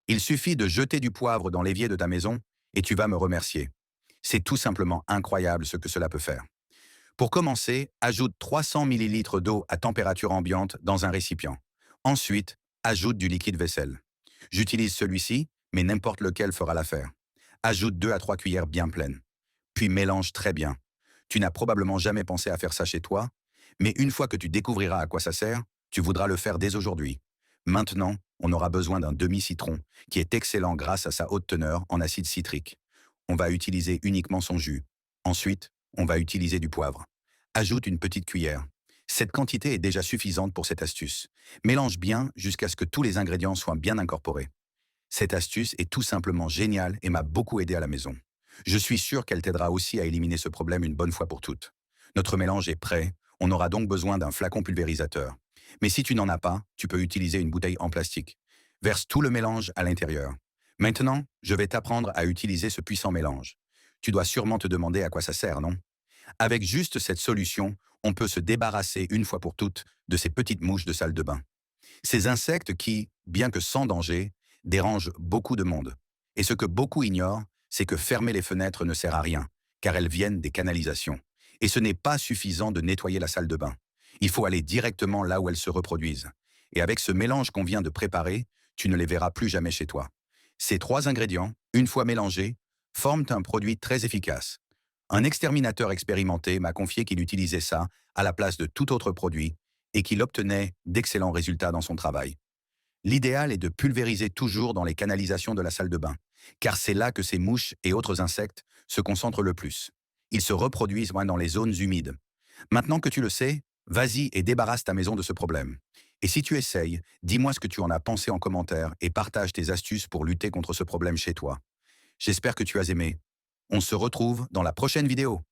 Il suffit de jeter du poivre dans l'évier de ta maison et tu vas me remercier. C'est tout simplement incroyable ce que cela peut faire. Pour commencer, ajoute 300 millilitres d'eau à température ambiante dans un récipient. Ensuite, ajoute du liquide vaisselle. J'utilise celui-ci, mais n'importe lequel fera l'affaire. Ajoute 2 à 3 cuillères bien pleines. Puis mélange très bien. Tu n'as probablement jamais pensé à faire ça chez toi, mais une fois que tu découvriras à quoi ça sert, tu voudras le faire dès aujourd'hui. Maintenant, on aura besoin d'un demi-citron, qui est excellent grâce à sa haute teneur en acide citrique. On va utiliser uniquement son jus. Ensuite, on va utiliser du poivre. Ajoute une petite cuillère. Cette quantité est déjà suffisante pour cette astuce. Mélange bien jusqu'à ce que tous les ingrédients soient bien incorporés. Cette astuce est tout simplement géniale et m'a beaucoup aidé à la maison. Je suis sûr qu'elle t'aidera aussi à éliminer ce problème une bonne fois pour toutes. Notre mélange est prêt, on aura donc besoin d'un flacon pulvérisateur. Mais si tu n'en as pas, tu peux utiliser une bouteille en plastique. Verse tout le mélange à l'intérieur. Maintenant, je vais t'apprendre à utiliser ce puissant mélange. Tu dois sûrement te demander à quoi ça sert, non? Avec juste cette solution, on peut se débarrasser une fois pour toutes de ces petites mouches de salle de bain. Ces insectes qui, bien que sans danger, dérangent beaucoup de monde. Et ce que beaucoup ignorent, c'est que fermer les fenêtres ne sert à rien, car elles viennent des canalisations. Et ce n'est pas suffisant de nettoyer la salle de bain. Il faut aller directement là où elles se reproduisent. Et avec ce mélange qu'on vient de préparer, tu ne les verras plus jamais chez toi. Ces 3 ingrédients, une fois mélangés, forment un produit très efficace. Un exterminateur expérimenté m'a confié qu'il utilisait ça à la place de tout autre produit et qu'il obtenait d'excellents résultats dans son travail. L'idéal est de pulvériser toujours dans les canalisations de la salle de bain, car c'est là que ces mouches et autres insectes se concentrent le plus. Ils se reproduisent dans les zones humides. Maintenant que tu le sais, vas-y et débarrasse ta maison de ce problème. Et si tu essayes, dis-moi ce que tu en as pensé en commentaire et partage tes astuces pour lutter contre ce problème chez toi. J'espère que tu as aimé. On se retrouve dans la prochaine vidéo.